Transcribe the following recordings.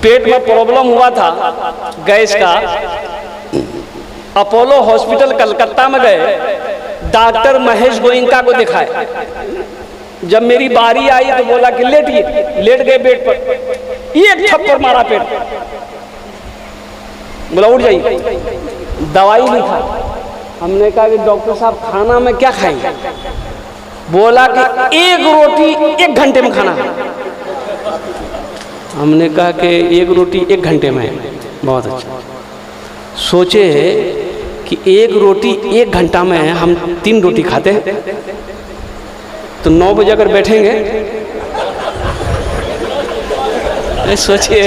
पेट में प्रॉब्लम हुआ था गैस का। अपोलो हॉस्पिटल कलकत्ता में गए, डॉक्टर महेश गोयनका को दिखाए। जब मेरी बारी आई तो बोला कि लेटिए, लेट गए बेड पर, एक थप्पड़ मारा पेट, बोला उठ जाइए, दवाई लिखा। हमने कहा कि डॉक्टर साहब खाना में क्या खाएंगे? बोला कि एक रोटी 1 घंटे में खाना है। हमने कहा कि 1 रोटी 1 घंटे में, बहुत अच्छा। सोचे कि 1 रोटी 1 घंटा में हम 3 रोटी खाते हैं, तो 9 बजे अगर बैठेंगे, सोचिए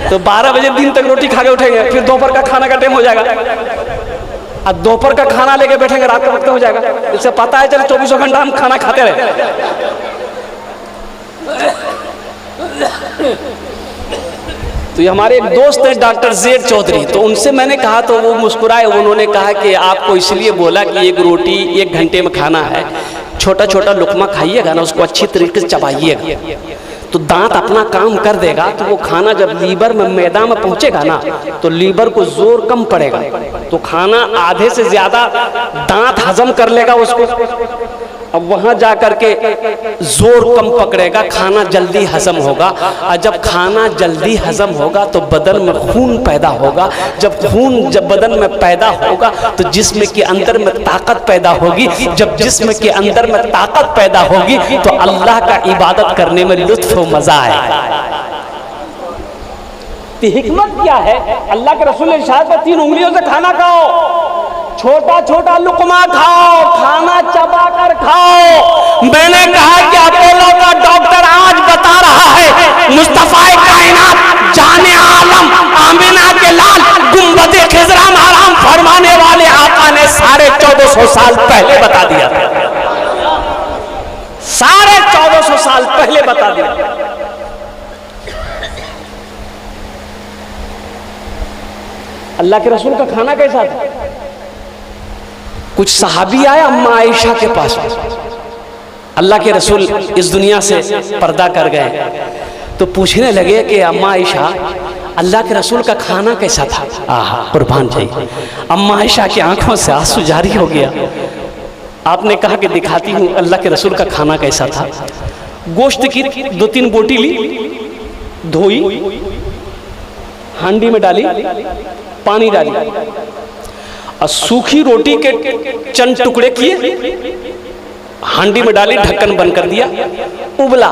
तो 12 बजे दिन तक रोटी खा के उठेंगे, फिर दोपहर का खाना का टाइम हो जाएगा, और दोपहर का खाना लेके बैठेंगे, रात का वक्त हो जाएगा। इससे पता है चले 24 घंटा हम खाना खाते रहे। तो ये हमारे एक दोस्त हैं डॉक्टर जेड चौधरी, तो उनसे मैंने कहा तो वो मुस्कुराए। उन्होंने कहा कि आपको इसलिए बोला कि 1 रोटी 1 घंटे में खाना है, छोटा छोटा लुकमा खाइएगा ना, उसको अच्छी तरीके से चबाइएगा, तो दांत अपना काम कर देगा। तो वो खाना जब लीवर में, मैदा में पहुंचेगा ना, तो लीवर को जोर कम पड़ेगा, तो खाना आधे से ज्यादा दांत हजम कर लेगा उसको। अब वहां जा करके जोर कम पकड़ेगा, खाना जल्दी हजम होगा, और जब खाना जल्दी हजम होगा तो बदन में खून पैदा होगा। जब खून जब बदन में पैदा होगा तो जिस्म के अंदर में ताकत पैदा होगी। जब जिस्म के अंदर में ताकत पैदा होगी तो अल्लाह का इबादत करने में लुत्फ और मजा आएगा। हिकमत क्या है? अल्लाह के रसूल ने इरशाद किया 3 उंगलियों से खाना खाओ, छोटा छोटा लुकमा खाओ, खाना चबा कर खाओ। मैंने कहा कि अपोलो का डॉक्टर आज बता रहा है मुस्तफा कायनात जाने आलम आमिना के लाल गुंबदे खिजरा में आराम फरमाने वाले आका ने 1450 साल पहले बता दिया था। 1450 साल पहले बता दिया। अल्लाह के रसूल का खाना कैसा था? कुछ सहाबी आए अम्मा आयशा के पास, अल्लाह के रसूल इस दुनिया से पर्दा कर गए, तो पूछने लगे कि अम्मा आयशा अल्लाह के रसूल का खाना कैसा था? आहा कुर्बान जाइए, अम्मा आयशा की आंखों से आंसू जारी हो गया। आपने कहा कि दिखाती हूँ अल्लाह के रसूल का खाना कैसा था। गोश्त की 2-3 बोटी ली, धोई, हांडी में डाली, पानी डाली, और सूखी रोटी के चंद टुकड़े किए, हांडी में डाली, ढक्कन बंद कर दिया, उबला,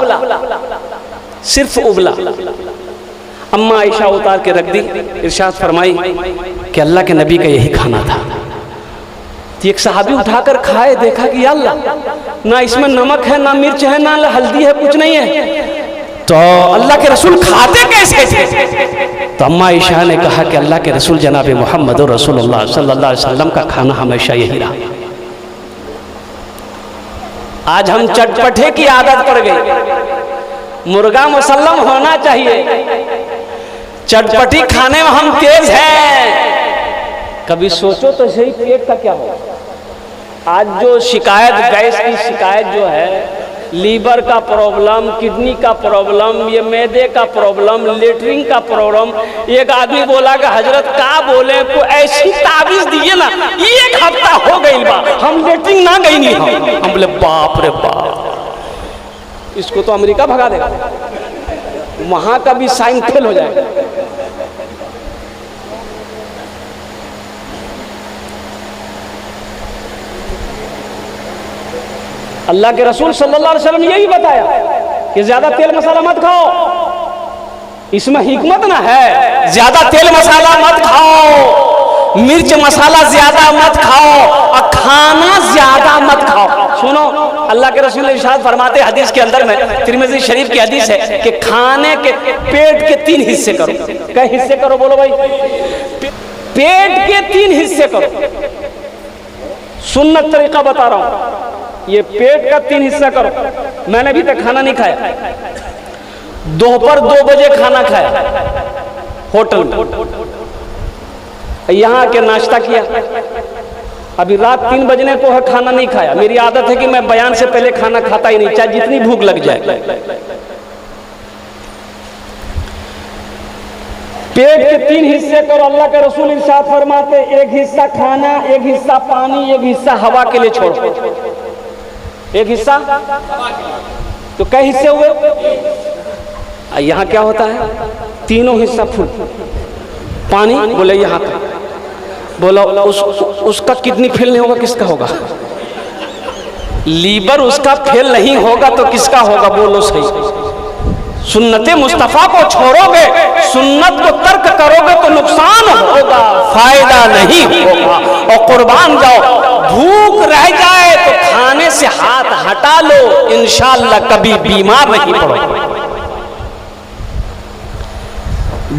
सिर्फ उबला। अम्मा आयशा उतार के रख दी। इरशाद फरमाई कि अल्लाह के नबी का यही खाना था। तो एक सहाबी उठाकर खाए, देखा कि अल्लाह ना इसमें नमक है, ना मिर्च है, ना हल्दी है, कुछ नहीं है, तो अल्लाह के रसूल खाते कैसे थे? तो अम्मा आयशा ने कहा कि अल्लाह के रसूल जनाब मोहम्मद रसूलुल्लाह सल्लल्लाहु अलैहि वसल्लम का खाना हमेशा यही रहा। आज हम चटपटे की आदत पड़ गई, मुर्गा मुसल्लम होना चाहिए, चटपटी खाने में हम तेज हैं। कभी सोचो तो सही पेट का क्या हो। आज जो शिकायत, गैस की शिकायत जो है, लीवर का प्रॉब्लम, किडनी का प्रॉब्लम, ये मैदे का प्रॉब्लम, लेटरिन का प्रॉब्लम। एक आदमी बोला कि हजरत का बोले को ऐसी ताबीज दिए ना, 1 हफ्ता हो गई बा हम लेटरिन ना गई नहीं। हम बोले बाप रे बाप, इसको तो अमेरिका भगा देगा, वहां का भी साइन फेल हो जाएगा। अल्लाह के रसूल सल्लल्लाहु अलैहि वसल्लम यही बताया कि ज्यादा तेल मसाला मत खाओ। इसमें हिकमत ना है, ज्यादा तेल मसाला मत खाओ, मिर्च मसाला ज्यादा मत खाओ, और खाना ज्यादा मत खाओ। सुनो, अल्लाह के रसूल इरशाद फरमाते हदीस के अंदर में, तिरमिज़ी शरीफ की हदीस है कि खाने के पेट के 3 हिस्से करो। कई हिस्से करो बोलो भाई? पेट के 3 हिस्से करो। सुन्नत तरीका बता रहा हूं, ये पेट का 3 हिस्सा करो। मैंने अभी तक खाना नहीं खाया, दोपहर 2 बजे खाना खाया होटल में, यहाँ आके नाश्ता किया, अभी रात 3 बजने को है, खाना नहीं खाया। मेरी आदत है कि मैं बयान से पहले खाना खाता ही नहीं, चाहे जितनी भूख लग जाए। पेट के 3 हिस्से करो। अल्लाह के रसूल इरशाद फरमाते, एक हिस्सा खाना, एक हिस्सा पानी, एक हिस्सा हवा के लिए छोड़ो। एक हिस्सा, तो कई हिस्से हुए? यहाँ क्या होता है? तीनों हिस्सा फुल। पानी बोले यहाँ का, बोला उसका किडनी फेल नहीं होगा, किसका होगा? लीवर उसका फेल नहीं होगा तो किसका होगा? बोलो सही। सुन्नते मुस्तफ़ा को छोड़ोगे, सुन्नत को तर्क करोगे तो नुकसान होगा, फायदा नहीं होगा। और कुर्बान जाओ, भूख रह जाए तो खाने से हाथ हटा लो, इंशाअल्लाह कभी बीमार नहीं पड़ोगे।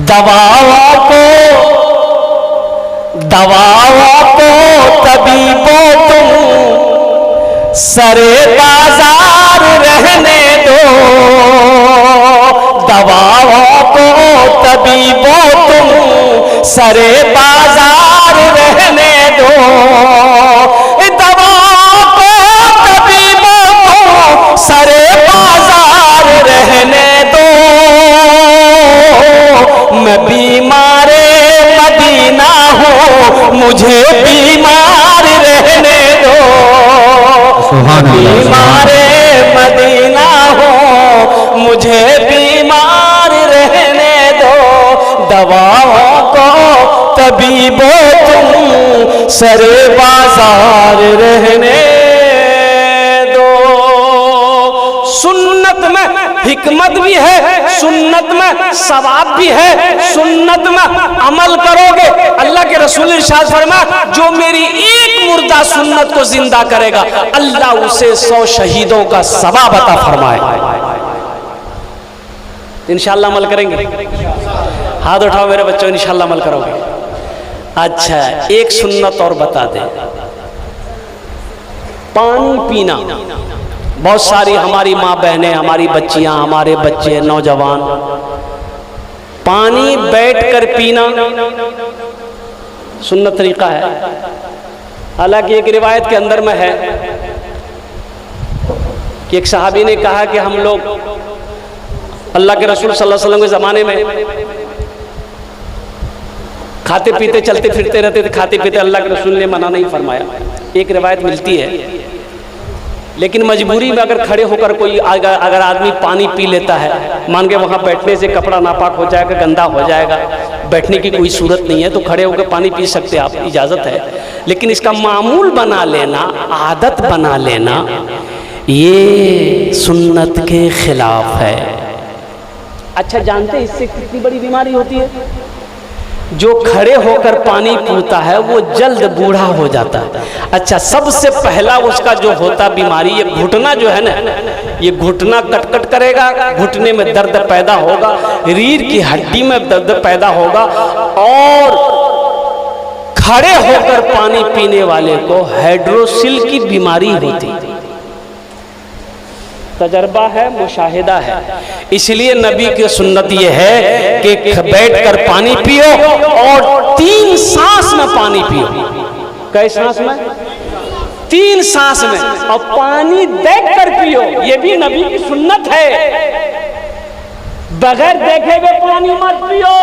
दवाओं को तबीबों तुम सरे बाजार रहने दो। दवाओं को तबीबों तुम सरे बाजार रहने दो। दवाओं को तबीबों को सरे बाजार रहने दो। मैं बीमारे मदीना हूँ, मुझे बीमार रहने दो। बीमारे मदीना हूँ, मुझे बीमार रहने दो। दवाओं को तबीबों तुम सरे बाजार रहने दो। सुन्नत में हिकमत भी है, सुन्नत में सवाब भी है, सुन्नत में अमल करोगे। अल्लाह के रसूल इरशाद फरमाया, जो मेरी एक मुर्दा सुन्नत को जिंदा करेगा, अल्लाह उसे 100 शहीदों का सवाब अता फरमाए। इंशाअल्लाह अमल करेंगे? हाथ उठाओ मेरे बच्चों, इंशाअल्लाह अमल करोगे। अच्छा, एक सुन्नत और बता दे, पानी पीना। बहुत सारी हमारी माँ बहनें, हमारी बच्चियां, हमारे बच्चे, नौजवान पानी बैठकर पीना सुन्नत तरीका है। हालांकि एक रिवायत के अंदर में है कि एक सहाबी ने कहा कि हम लोग अल्लाह के रसूल सल्लल्लाहु अलैहि वसल्लम के ज़माने में खाते पीते चलते फिरते रहते थे, खाते पीते। अल्लाह के रसूल ने मना नहीं फरमाया, एक रिवायत मिलती है। लेकिन मजबूरी में अगर खड़े होकर कोई अगर आदमी पानी पी लेता है, मान के वहाँ बैठने से कपड़ा नापाक हो जाएगा, गंदा हो जाएगा, बैठने की कोई सूरत नहीं है, तो खड़े होकर पानी पी सकते हैं, आप, इजाज़त है। लेकिन इसका मामूल बना लेना, आदत बना लेना, ये सुन्नत के खिलाफ है। अच्छा, जानते हैं इससे कितनी बड़ी बीमारी होती है? जो खड़े होकर पानी पीता है वो जल्द बूढ़ा हो जाता है। अच्छा, सबसे पहला उसका जो होता बीमारी, ये घुटना जो है ना, ये घुटना कटकट करेगा, घुटने में दर्द पैदा होगा, रीढ़ की हड्डी में दर्द पैदा होगा। और खड़े होकर पानी पीने वाले को हाइड्रोसिल की बीमारी होती। तजर्बा है, मुशाहिदा है। इसलिए नबी की सुन्नत ये है कि बैठकर पानी पियो और 3 सांस में पानी पियो। कई सांस में? 3 सांस में। और पानी देखकर पियो, ये भी नबी की सुन्नत है। बगैर देखे हुए पानी मत पियो,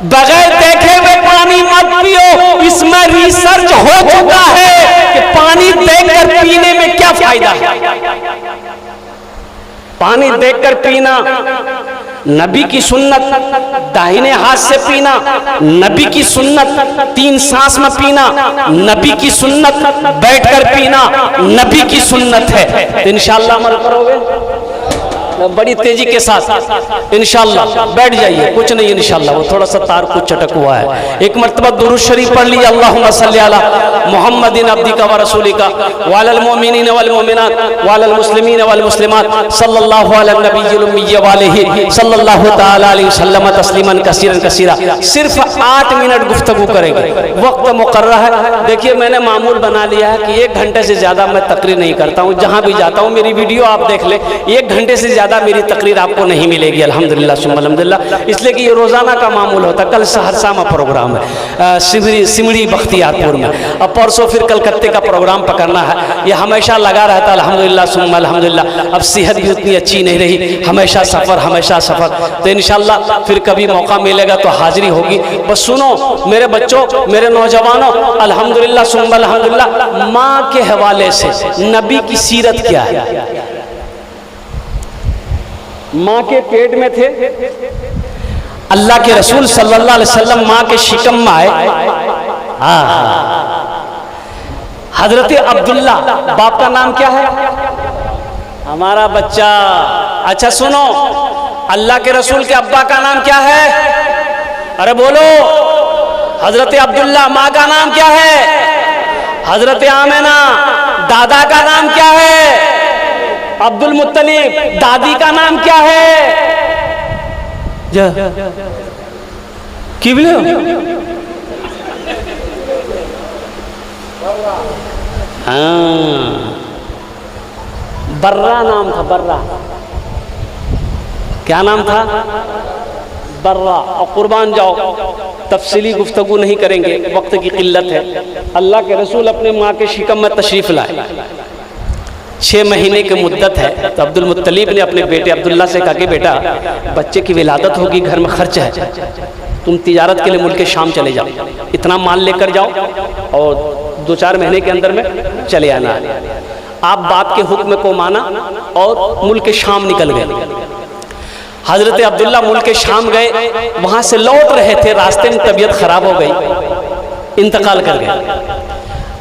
बगैर देखे हुए पानी मत पियो। इसमें रिसर्च हो चुका है कि पानी देखकर पीने में क्या फायदा है। पानी देखकर पीना नबी की सुन्नत, दाहिने हाथ से पीना नबी की सुन्नत, 3 सांस में पीना नबी की सुन्नत, बैठकर पीना नबी की सुन्नत है। इंशाअल्लाह अमल करोगे बड़ी तेजी के साथ, इंशाअल्लाह। बैठ जाइए, कुछ नहीं इंशाअल्लाह, वो थोड़ा सा तार कुछ चटक हुआ है। एक मरतबा दुरूद शरीफ पढ़ लीजिए, अल्लाहुम्मा सल्ली अला मुहम्मदिन अब्दिका व रसूलिका वअलल मुमिनीन वल मुमिनात वअलल मुस्लिमीन वल मुस्लिमात सल्लल्लाहु अला नबिय्यिल उम्मी व आलिहि सल्लल्लाहु तआला अलैहि वसल्लम तस्लीमन कसीरन कसीरा। सिर्फ 8 मिनट गुफ्तगू करेंगे, वक्त मुकर्रर है। देखिए, मैंने मामूल बना लिया है कि 1 घंटे से ज़्यादा मैं तकरीर नहीं करता हूँ। जहाँ भी जाता हूँ, मेरी वीडियो आप देख ले, 1 घंटे से ज़्यादा ज़्यादा मेरी तकरीर आपको नहीं मिलेगी अल्हम्दुलिल्लाह सुम्मा अल्हम्दुलिल्लाह, इसलिए कि ये रोज़ाना का मामूल होता है। कल सहरसा में प्रोग्राम है, सिमड़ी बख्तियारपुर में, अब परसों फिर कलकत्ते का प्रोग्राम पकड़ना है। ये हमेशा लगा रहता है अल्हम्दुलिल्लाह सुम्मा अल्हम्दुलिल्लाह। अब सेहत भी उतनी अच्छी नहीं रही, हमेशा सफ़र हमेशा सफ़र, तो इंशाअल्लाह फिर कभी मौका मिलेगा तो हाज़िरी होगी। बस सुनो मेरे बच्चों, मेरे नौजवानों, अल्हम्दुलिल्लाह सुम्मा अल्हम्दुलिल्लाह, माँ के हवाले से नबी की सीरत क्या है। माँ के पेट में थे, अल्लाह के रसूल सल्लल्लाहु अलैहि वसल्लम माँ के शिकम में आए। हजरत अब्दुल्ला, बाप का नाम क्या है? हमारा बच्चा। अच्छा सुनो, अल्लाह के रसूल के अब्बा का नाम क्या है? अरे बोलो। हजरत अब्दुल्ला। माँ का नाम क्या है? हजरत आमिना। दादा का नाम क्या है? अब्दुल मुत्तलिब। दादी का नाम क्या है? किबले हाँ, बर्रा नाम था, बर्रा। क्या नाम था? बर्रा। और कुर्बान जाओ, तफसीली गुफ्तगू नहीं करेंगे, वक्त की किल्लत है। अल्लाह के रसूल अपने माँ के शिकम में तशरीफ़ लाए, 6 महीने की मुद्दत है। तो अब्दुल मुत्तलिब ने अपने बेटे अब्दुल्ला से कहा कि बेटा, बच्चे की विलादत होगी, घर में खर्च है, तुम तिजारत के लिए मुल्क शाम चले जाओ, इतना माल लेकर जाओ और 2-4 महीने के अंदर में चले आना। आप बाप के हुक्म को माना और मुल्क शाम निकल गए। हजरत अब्दुल्ला मुल्क शाम गए, वहां से लौट रहे थे, रास्ते में तबीयत खराब हो गई, इंतकाल कर गए।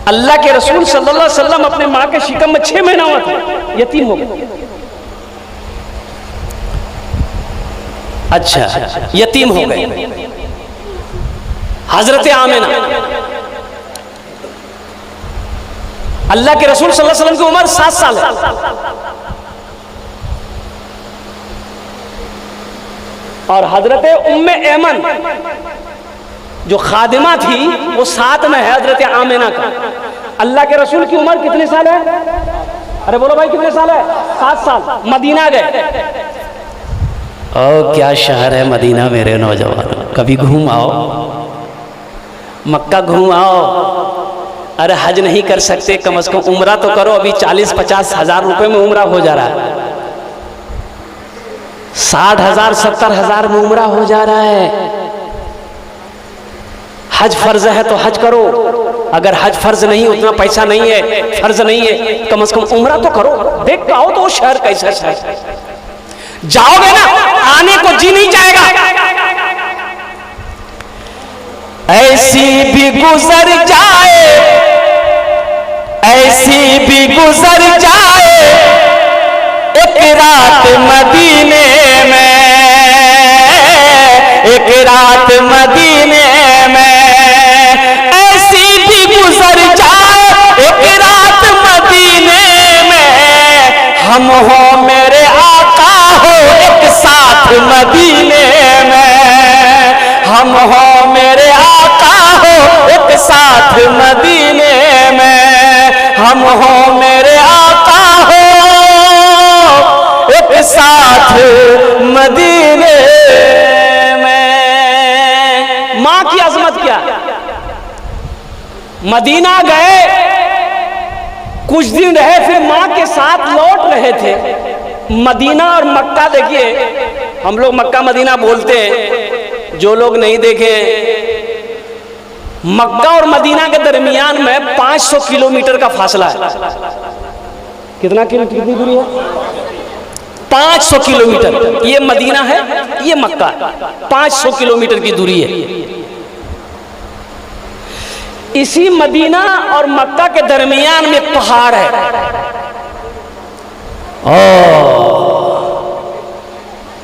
अल्लाह के रसूल सल्लल्लाहु अलैहि वसल्लम अपने माँ के शिकम में 6 महीना हुआ था, यतीम हो गए। अच्छा, यतीम हो गए। हजरत आमिना, अल्लाह के रसूल सल्लल्लाहु अलैहि वसल्लम की उम्र 7 साल है, और हजरत उम्मे ऐमन जो खादिमा थी वो साथ में है हजरत आमिना का। अल्लाह के रसूल की उम्र कितने साल है? अरे बोलो भाई, कितने साल है? 7 साल। मदीना गए। ओ क्या शहर है मदीना मेरे नौजवानों, कभी घूम आओ, मक्का घूम आओ। अरे हज नहीं कर सकते, कम से कम उम्रा तो करो। अभी 40-50 हज़ार रुपए में उम्रा हो जा रहा है, 60,000-70 हज़ार में उम्रा हो जा रहा है। हज फर्ज है तो हज करो, अगर हज फर्ज नहीं, उतना पैसा नहीं है, फर्ज नहीं है, कम से कम उम्रा तो करो, देख के आओ तो वो शहर कैसा है। जाओगे ना, आने को जी नहीं जाएगा। ऐसी भी गुजर जाए, ऐसी भी गुजर जाए एक रात मदीने में, एक रात मदीने में, ऐसी भी गुजर जाए एक रात मदीने में। हम हो मेरे आका हो एक साथ मदीने में, हम हो मेरे आका हो एक साथ मदीने में, हम हो मेरे आका हो एक साथ मदीने में। माँ की अजमत क्या? मदीना गए, कुछ दिन रहे, फिर माँ के साथ लौट रहे थे। मदीना और मक्का देखिए, हम लोग मक्का मदीना बोलते हैं, जो लोग नहीं देखे, मक्का और मदीना के दरमियान में 500 किलोमीटर का फासला है। कितनी दूरी है? 500 किलोमीटर। ये मदीना है, ये मक्का है, 500 किलोमीटर की दूरी है। इसी मदीना और मक्का के दरमियान में पहाड़ है।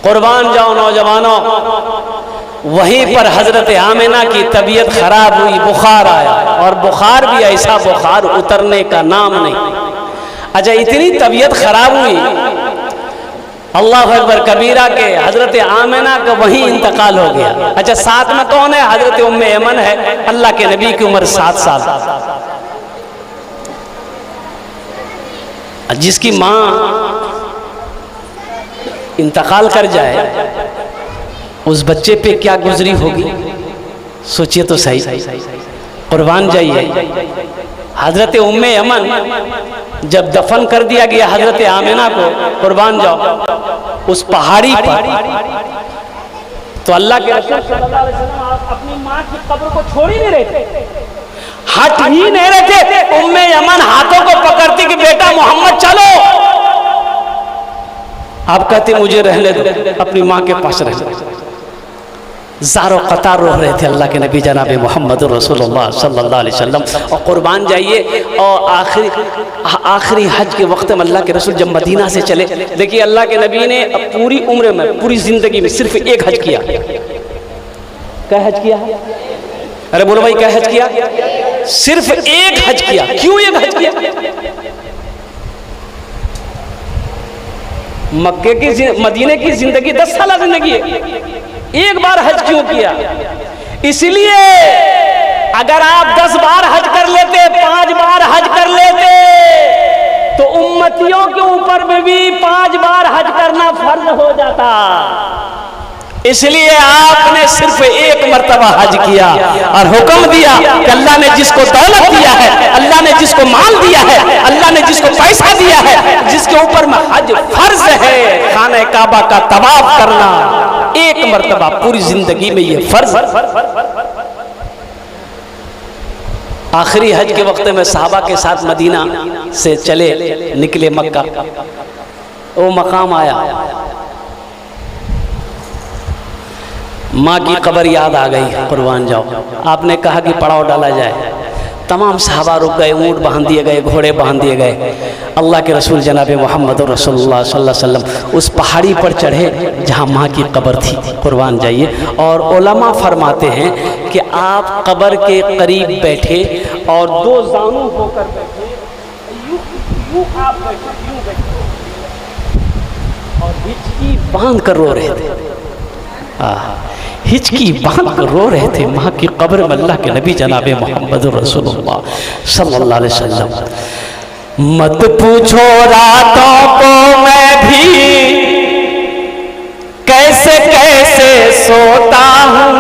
कुर्बान जाओ नौजवानों, वहीं पर हजरत आमिना की तबीयत खराब हुई, बुखार आया, और बुखार भी ऐसा बुखार उतरने का नाम नहीं। अच्छा, इतनी तबीयत खराब हुई, अल्लाह अकबर कबीरा के हजरत आमिना का वहीं इंतकाल हो गया। अच्छा, साथ में कौन है? हजरत उम्मे ऐमन है, अल्लाह के नबी की उम्र 7 साल, जिसकी माँ इंतकाल कर जाए, उस बच्चे पे क्या गुजरी होगी, सोचिए तो सही। कुर्बान जाइए, हजरत उम्मे अमन जब दफन कर दिया गया हजरत आमिना को, कुर्बान जाओ, उस पहाड़ी पर, तो अल्लाह के रसूल सल्लल्लाहु अलैहि वसल्लम अपनी माँ की कब्र को छोड़ ही नहीं रहे थे, हट ही नहीं रहे थे। उम्मे अमन हाथों को पकड़ती कि बेटा मोहम्मद चलो, आप कहते मुझे रहने दो, अपनी माँ के पास रहने। ज़ारो कतार रो रहे थे अल्लाह के नबी जनाब मोहम्मद रसूलुल्लाह सल्लल्लाहु अलैहि वसल्लम। और कुर्बान जाइए, और आखिरी हज के वक्त में अल्लाह के रसूल जब मदीना से चले, देखिए अल्लाह के नबी ने पूरी उम्र में, पूरी ज़िंदगी में सिर्फ एक हज किया। क्या हज किया? अरे बोलो भाई, क्या हज किया? सिर्फ एक हज किया। क्यों एक हज किया? मक्के की, मदीने की जिंदगी 10 साल जिंदगी है, एक बार हज क्यों किया? इसलिए अगर आप 10 बार हज कर लेते, 5 बार हज कर लेते, तो उम्मतियों के ऊपर में भी 5 बार हज करना फर्ज हो जाता। इसलिए आपने सिर्फ एक मर्तबा हज किया और हुक्म दिया कि अल्लाह ने जिसको दौलत दिया है, अल्लाह ने जिसको माल दिया है, अल्लाह ने जिसको पैसा दिया है, जिसके ऊपर में हज फर्ज है, खाने काबा का तवाफ करना, एक मर्तबा पूरी जिंदगी में ये फर्ज। आखिरी हज के वक्त में साहबा के साथ मदीना से चले, निकले मक्का, वो मकाम आया, माँ की कब्र याद आ गई। कुर्बान जाओ, आपने कहा कि पड़ाव डाला जाए, तमाम सहाबा रुक गए, ऊँट बांध दिए गए, घोड़े बांध दिए गए। अल्लाह के रसूल जनाब मोहम्मद रसूलुल्लाह सल्लल्लाहु अलैहि वसल्लम उस पहाड़ी पर चढ़े जहाँ माँ की कब्र थी। कुर्बान जाइए, और उलमा फरमाते हैं कि आप कब्र के करीब बैठे और 2 जानू होकर बैठे, यूं आप बैठे, यूं बैठे, और हिचकी बांध कर रो रहे थे। हिचकी बांध कर रो रहे थे माँ की कब्र में अल्लाह के नबी जनाब मोहम्मद रसूलुल्लाह सल्लल्लाहु अलैहि वसल्लम। मत पूछो रातों को मैं भी कैसे कैसे सोता हूँ,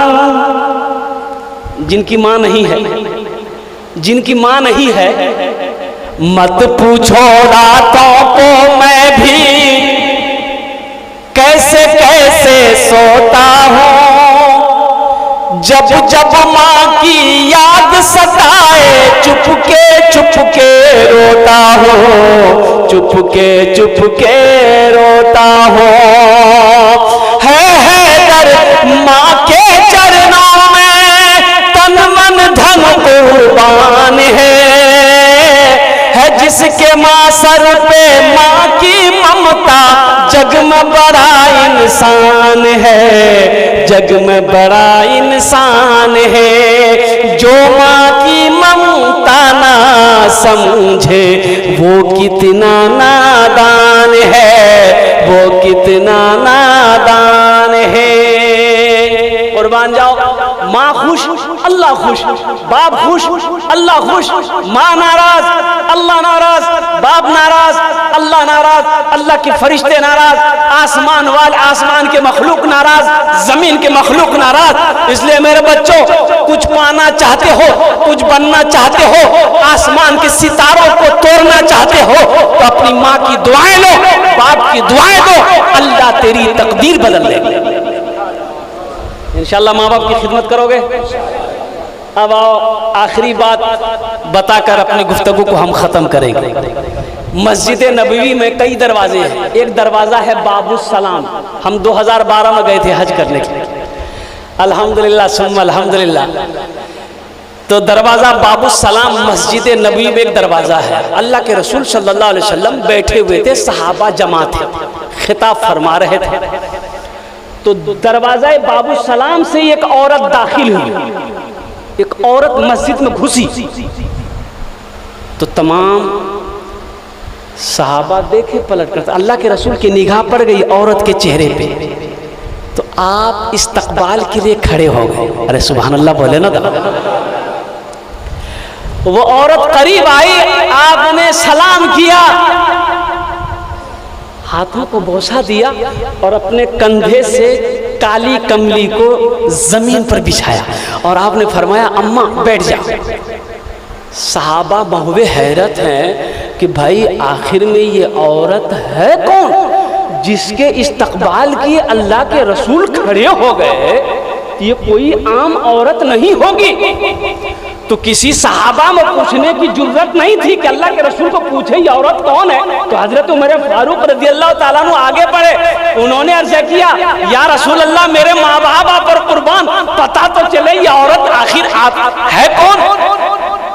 जिनकी माँ नहीं है, जिनकी माँ नहीं है, मत पूछो रातों को मैं भी कैसे कैसे सोता हूँ, जब जब माँ की याद सताए चुपके चुपके रोता हूँ, चुपके चुपके रोता हूँ। है दर माँ के चरणों में तन मन धन कुर्बान है जिसके माँ सर पे माँ की ममता, जग में बड़ा इंसान है, जग में बड़ा इंसान है। जो माँ की ममता ना समझे वो कितना नादान है, वो कितना नादान है। कुर्बान जाओ, माँ खुश अल्लाह खुश, बाप खुश अल्लाह खुश, माँ नाराज अल्लाह नाराज, बाप नाराज अल्लाह नाराज, अल्लाह के फरिश्ते नाराज, आसमान वाले, आसमान के मखलूक नाराज, जमीन के मखलूक नाराज। इसलिए मेरे बच्चों, कुछ पाना चाहते हो, कुछ बनना चाहते हो, आसमान के सितारों को तोड़ना चाहते हो, तो अपनी माँ की दुआएं लो, बाप की दुआएं दो, अल्लाह तेरी तकदीर बदल देगा। इंशाअल्लाह माँ बाप की खिदमत करोगे। अब आओ, आखिरी बात बताकर अपनी गुफ्तगू को हम ख़त्म करेंगे। मस्जिद नबवी में कई दरवाजे हैं, एक दरवाज़ा है बाबुस सलाम। हम 2012 में गए थे हज करने के लिए, अल्हम्दुलिल्लाह सुम्मा अल्हम्दुलिल्लाह। तो दरवाज़ा बाबुस सलाम मस्जिद नबवी में एक दरवाज़ा है। अल्लाह के रसूल सल्लल्लाहु अलैहि वसल्लम बैठे हुए थे, सहाबा जमा थे, खिताब फरमा रहे थे। तो दरवाज़ा बाबुस सलाम से एक औरत दाखिल हुई, एक औरत मस्जिद में घुसी। तो तमाम सहाबा देखे, पलट कर अल्लाह के रसूल की निगाह पड़ गई औरत के चेहरे पे। तो आप इस्तकबाल के लिए खड़े हो गए। अरे सुभान अल्लाह बोले ना। वो औरत करीब आई, आपने सलाम किया, हाथों को बोसा दिया और अपने कंधे से काली कमली को जमीन पर बिछाया और आपने फरमाया अम्मा बैठ जाओ। सहाबा बहुवे हैरत हैं कि भाई आखिर में ये औरत है कौन जिसके इस्तकबाल किए अल्लाह के रसूल खड़े हो गए। ये कोई आम औरत नहीं होगी। तो किसी सहाबा में पूछने की जरूरत नहीं थी कि अल्लाह के रसूल को पूछे ये औरत कौन है। तो हजरत उमर फारूक रज़ियल्लाहु ताला अन्हु आगे बढ़े, उन्होंने अर्ज़ किया या रसूल अल्लाह मेरे माँ बाप पर कुर्बान, पता तो चले ये औरत आखिर आप है कौन।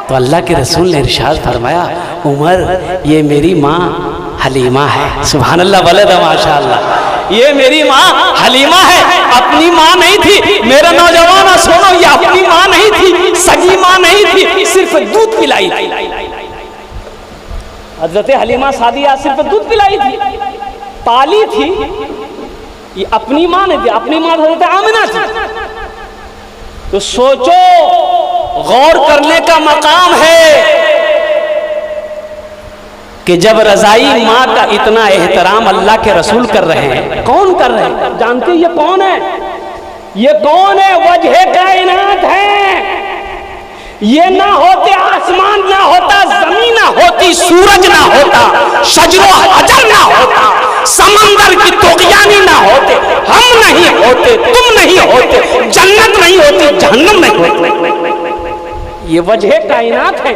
तो अल्लाह के रसूल ने इरशाद फरमाया उमर ये मेरी माँ हलीमा है। सुभान अल्लाह बोले तो माशाअल्लाह। ये मेरी माँ हलीमा है, अपनी माँ नहीं थी। मेरे नौजवान सुनो, ये अपनी माँ नहीं थी, सगी माँ नहीं थी, सिर्फ दूध पिलाई। हजरत हलीमा सादिया सिर्फ दूध पिलाई थी, पाली थी। ये अपनी माँ नहीं थी, अपनी माँ हजरत आमिना थी। तो सोचो, गौर करने का मकाम है कि जब रज़ाई माँ का इतना एहतराम अल्लाह के रसूल कर रहे हैं, कौन कर रहे हैं जानते ये कौन है? ये कौन है? वजह कायनात है। ये ना होते आसमान ना होता, जमीन ना होती, सूरज ना होता, शजरो हजर ना होता, समंदर की तोग़यानी ना होते, हम नहीं होते, तुम नहीं होते, जन्नत नहीं होती, जहन्नम नहीं होती। ये वजह कायनात है।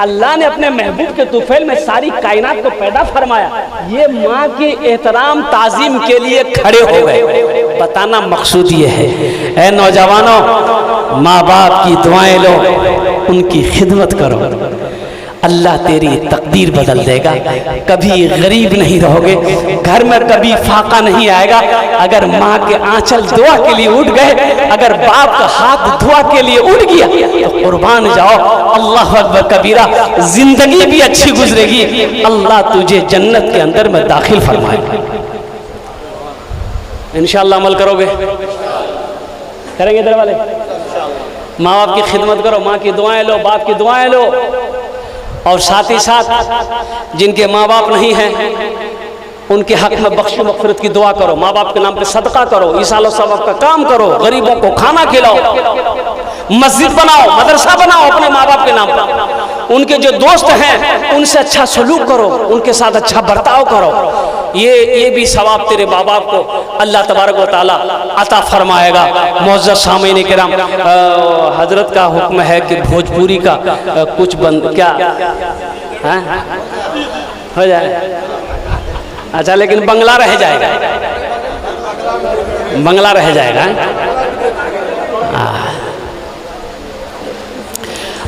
अल्लाह ने अपने महबूब के तुफैल में सारी कायनात को पैदा फरमाया। ये माँ के एहतराम ताज़ीम के लिए खड़े हो गए। बताना मकसूद ये है, ऐ नौजवानों, माँ बाप की दुआएं लो, उनकी खिदमत करो, अल्लाह तेरी तकदीर बदल देगा। कभी गरीब नहीं रहोगे, घर में कभी फाका नहीं आएगा। अगर माँ के आंचल दुआ के लिए उठ गए, अगर बाप का हाथ दुआ के लिए उठ गया तो कुर्बान जाओ। अल्लाह अकबर कबीरा, जिंदगी भी अच्छी गुजरेगी, अल्लाह तुझे जन्नत के अंदर में दाखिल फरमाए। इंशाअल्लाह अमल करोगे? करेंगे इधर वाले? माँ बाप की खिदमत करो, माँ की दुआएं लो, बाप की दुआएं लो, और साथ ही साथ जिनके माँ बाप नहीं हैं उनके हक में बख्श मग़फ़िरत की दुआ करो, माँ बाप के नाम पे सदका करो, ईसाल सवाब का काम करो, गरीबों को खाना खिलाओ, मस्जिद बनाओ, मदरसा बनाओ अपने माँ बाप के नाम पर। उनके जो दोस्त हैं उनसे अच्छा सलूक करो, उनके साथ अच्छा बर्ताव करो। ये भी सवाब तेरे माँ बाप को अल्लाह तबारक व तआला अता फरमाएगा। मुअज़्ज़ज़ सामीन किराम, हजरत का हुक्म है कि भोजपुरी का कुछ बंद क्या हो जाए। अच्छा, लेकिन बंगला रह जाएगा, बंगला रह जाएगा।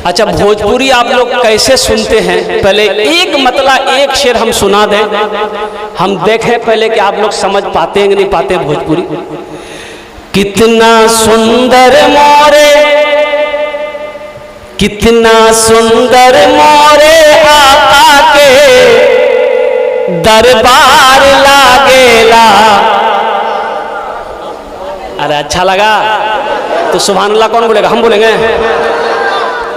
अच्छा, भोजपुरी आप लोग कैसे सुनते हैं? पहले एक मतला एक शेर हम सुना दें, हम देखें पहले कि आप लोग समझ पाते हैं कि नहीं पाते हैं भोजपुरी। कितना सुंदर मोरे, कितना सुंदर मोरे आका के दरबार लागेला। अरे अच्छा लगा तो सुभान अल्लाह कौन बोलेगा? हम बोलेंगे।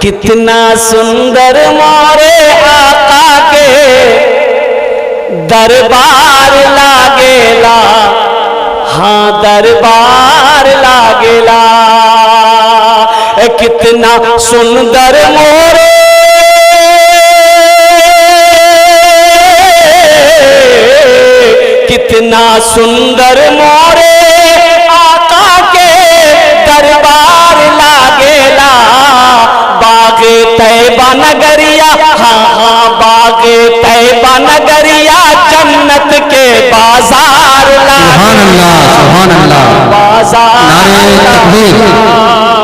कितना सुंदर मोरे आका के दरबार लागेला, हाँ दरबार लागेला। कितना सुंदर मोरे, कितना सुंदर मोरे आका के दरबार लागेला। बागे तैबा नगरिया, हाँ हाँ बागे तैबा नगरिया, जन्नत के बाजार लागेला। सुभान अल्लाह, बाजार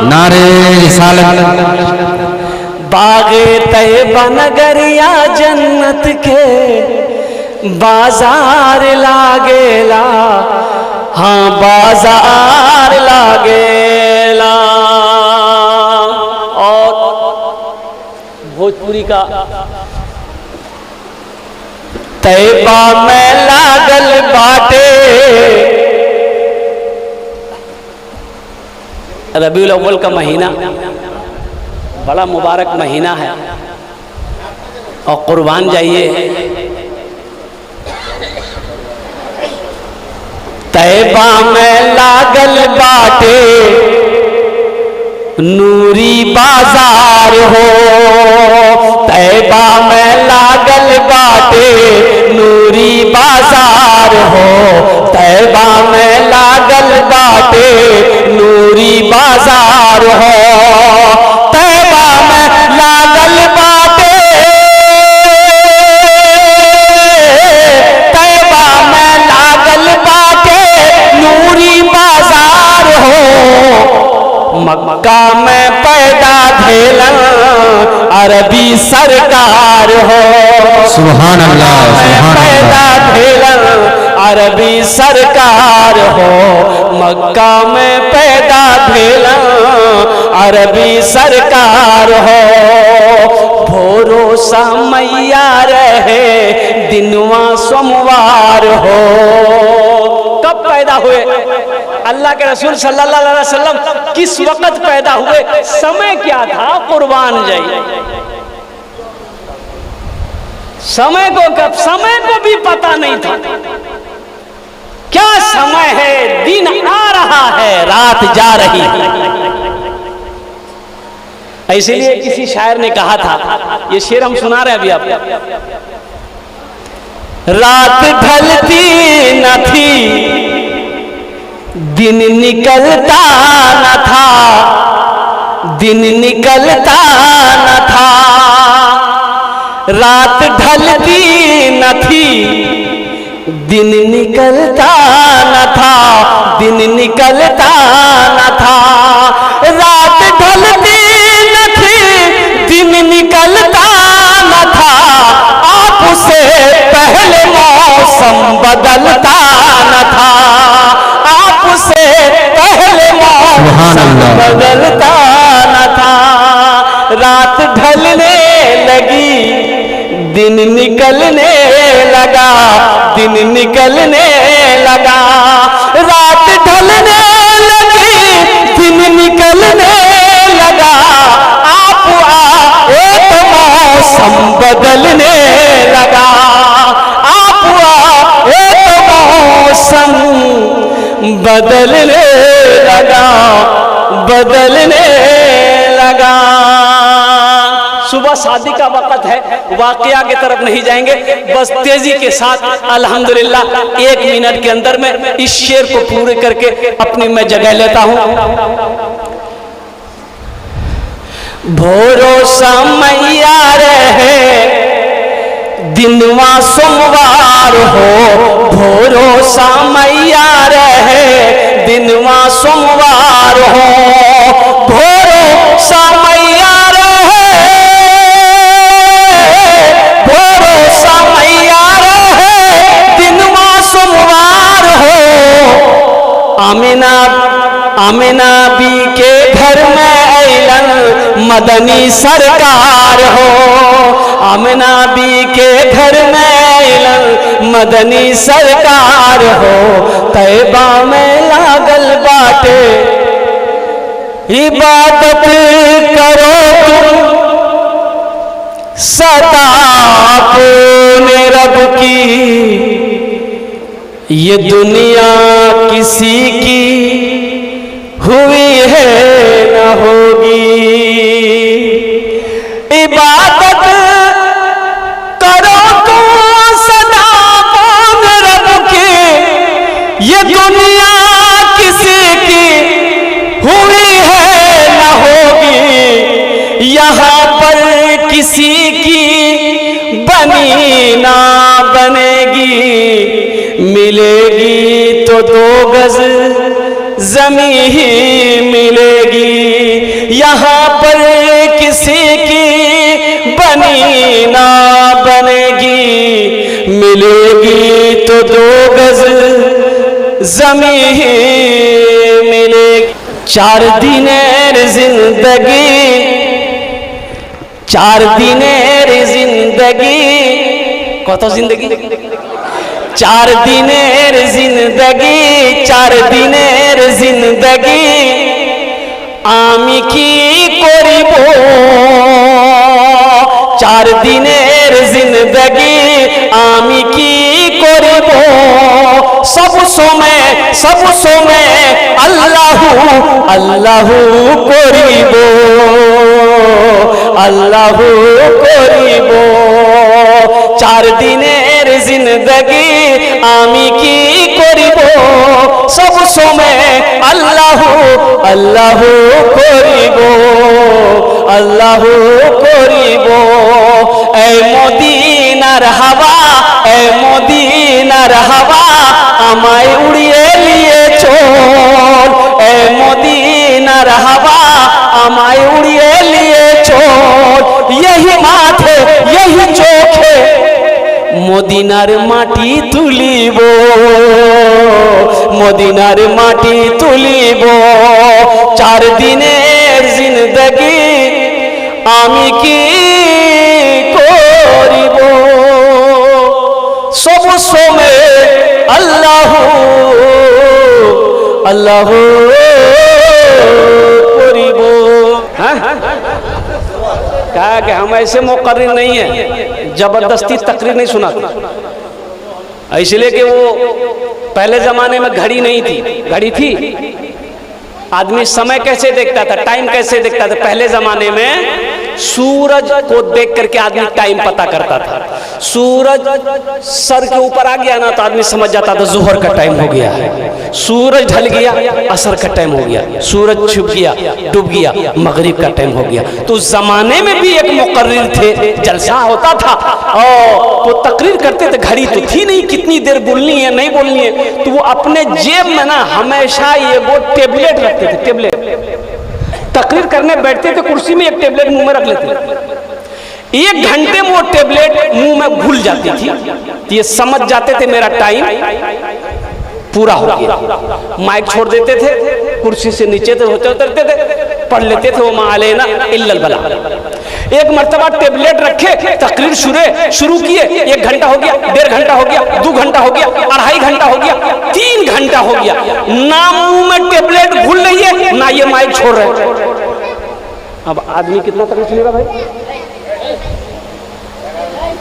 नारे रिसालत। बागे तैबा नगरिया, जन्नत के बाजार लागेला, हाँ बाजार लागेला। और भोजपुरी का तैबा में लागल बाटे, रबीउल अव्वल का महीना बड़ा मुबारक महीना है, और कुर्बान जाइए। तैबा में लागल बाटे नूरी बाजार हो, तैबा में लागल बाटे नूरी बाजार हो, तैबा में लागल बाटे नूरी बाजार हो, तैबा में लागल बाटे, तैबा में लागल बाटे नूरी बाजार हो, मक्का में पैदा भेलन अरबी सरकार हो, सुभान अल्लाह, सुभान पैदा अल्लाह। भेलन अरबी सरकार हो, मक्का में पैदा भेलन अरबी सरकार हो, भोरो समैया रहे दिनवा सोमवार हो। कब पैदा हुए अल्लाह के रसूल सल्लल्लाहु अलैहि वसल्लम? किस वक्त पैदा हुए? समय क्या था? कुर्बान जाइए, समय को कब, समय को भी पता नहीं था क्या समय है, दिन आ रहा है, रात जा रही है। इसीलिए किसी शायर ने कहा था, ये शेर हम सुना रहे हैं अभी आपको, रात ढलती न थी दिन निकलता न था, दिन निकलता न था, रात ढलती न थी दिन निकलता न था, दिन निकलता न था, रात ढलती न थी दिन निकलता न था, आपसे पहले मौसम बदलता न था, आपसे पहले मौसम बदलता न था, रात ढलने लगी दिन निकलने लगा, दिन निकलने लगा, रात ढलने लगी दिन निकलने लगा, आप आए तो मौसम बदलने लगा, आप आए तो मौसम बदलने लगा, बदलने लगा। सुबह शादी का वक्त है, वाकया की तरफ नहीं जाएंगे, बस तेजी के साथ अल्हम्दुलिल्लाह 1 मिनट के अंदर में इस शेर को पूरे करके अपनी मैं जगह लेता हूं। भोरो समैया रहे दिनवा सोमवार हो, भोरो समैया रहे दिनवा सोमवार हो, भोरो समैया रहे, भोरो समैया रहे दिनवा सोमवार हो, आमिना आमिना बी के घर में ऐलन मदनी सरकार हो, आमिना बी के घर में ऐलन मदनी सरकार हो, तैबा में लागल बाटे इबादत करो तुम सदा अपने रब की, ये दुनिया किसी की हुई है न होगी, इबादत करो तुम सदा अपने रब की, ये दुनिया किसी की हुई है न होगी, यहाँ पर किसी की बनी ना बनेगी, मिलेगी तो 2 गज जमीन ही मिलेगी, यहाँ पर किसी की बनी ना बनेगी, मिलेगी तो 2 गज जमीन ही मिलेगी। 4 दिनेर जिंदगी, 4 दिनेर जिंदगी, कत जिंदगी 4 दिनेर जिंदगी, 4 दिनेर जिंदगी आमी की करिब, 4 दिनेर जिंदगी आमी की करिब, सब सोमे अल्लाहू अल्लाहू करिबो अल्लाहू करिबो 4 दिनेर जिंदगी आमी की करिबो सब सोमे अल्लाहू अल्लाहू करिबो अल्लाहू करिबो ए मदीनार हवा ए मदीनार हवा আমায় উড়িয়ে নিয়ে চল এ মদিনার হাওয়া আমায় উড়িয়ে নিয়ে চল यही माथे यही চোখে মদিনার মাটি তুলিব মদিনার মাটি তুলিব 4 দিনের জিন্দেগি আমি কি করিব সব সময় अल्लाह अल्लाह करीबो। कहा कि हम ऐसे मुकर्रिर नहीं है, जबरदस्ती तकरीर नहीं सुनाते, इसलिए कि वो पहले जमाने में घड़ी नहीं थी। घड़ी थी, आदमी समय कैसे देखता था, टाइम कैसे देखता था। पहले जमाने में सूरज को देख करके आदमी टाइम पता करता था। सूरज सर के ऊपर आ गया ना तो आदमी समझ जाता था जोहर का टाइम हो गया है। सूरज ढल गया असर का टाइम हो गया। सूरज छुप गया डूब गया मगरिब का टाइम हो गया। तो उस जमाने में भी एक मुकर्रिर थे, जलसा होता था और वो तकरीर करते थे। घड़ी तो थी नहीं, कितनी देर बोलनी है नहीं बोलनी है, तो वो अपने जेब में ना हमेशा ये वो टेबलेट रखते थे। टेबलेट तकरीर करने बैठते थे, कुर्सी में एक टेबलेट मुंह में रख लेते। 1 घंटे में वो टेबलेट मुंह में घुल जाती थी, ये समझ जाते थे मेरा टाइम पूरा हो गया। माइक छोड़ देते थे, कुर्सी से नीचे से होते उतरते थे, पढ़ लेते थे वो मालेना इल्लल बला। एक मर्तबा टेबलेट रखे, तकरीर शुरू किए, 1 घंटा हो गया, 1.5 घंटा हो गया, 2 घंटा हो गया, 2.5 घंटा हो गया, 3 घंटा हो गया, ना मुंह में टेबलेट घुल रही है ना ये माइक छोड़ रहे। अब आदमी कितना तकरीर सुनेगा भाई?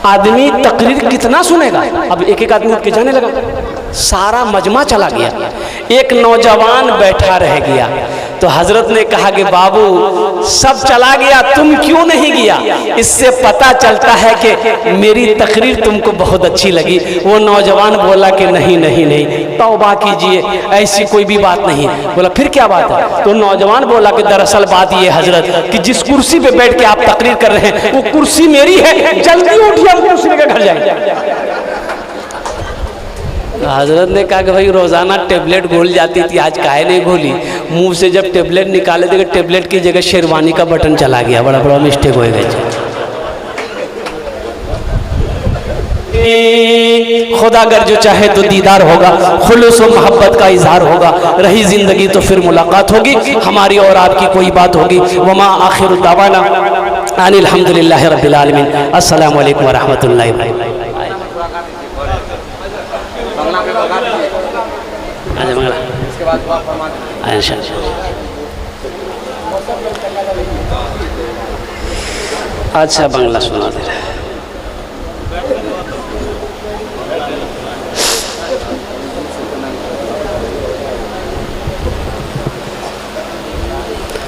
आदमी तकरीर कितना सुनेगा? अब एक एक आदमी के जाने लगा, सारा मजमा चला गया, एक नौजवान बैठा रह गया। तो हजरत ने कहा कि बाबू सब चला गया, तुम क्यों नहीं गया? इससे पता चलता है कि मेरी तकरीर तुमको बहुत अच्छी लगी। वो नौजवान बोला कि नहीं नहीं नहीं, तौबा कीजिए, ऐसी कोई भी बात नहीं। बोला फिर क्या बात है? तो नौजवान बोला कि दरअसल बात ये हजरत कि जिस कुर्सी पे बैठ के आप तकरीर कर रहे हैं वो कुर्सी मेरी है, जल्दी उठिए हम कुर्सी लेकर घर जाएंगे। हजरत ने कहा कि भाई रोजाना टेबलेट घोल जाती थी, आज काहे नहीं घोली? मुंह से जब टेबलेट निकाले थे, टेबलेट की जगह शेरवानी का बटन चला गया। बड़ा बड़ा मिस्टेक हो गया। खुदा अगर जो चाहे तो दीदार होगा, खुलूस और मोहब्बत का इजहार होगा। रही जिंदगी तो फिर मुलाकात होगी, हमारी और आपकी कोई बात होगी। वमा आखिर दावाना अनिल हम्दुलिल्लाहि रब्बिल आलमीन। अस्सलामु अलैकुम व रहमतुल्लाहि। अच्छा बंगला सुना दे रहा है।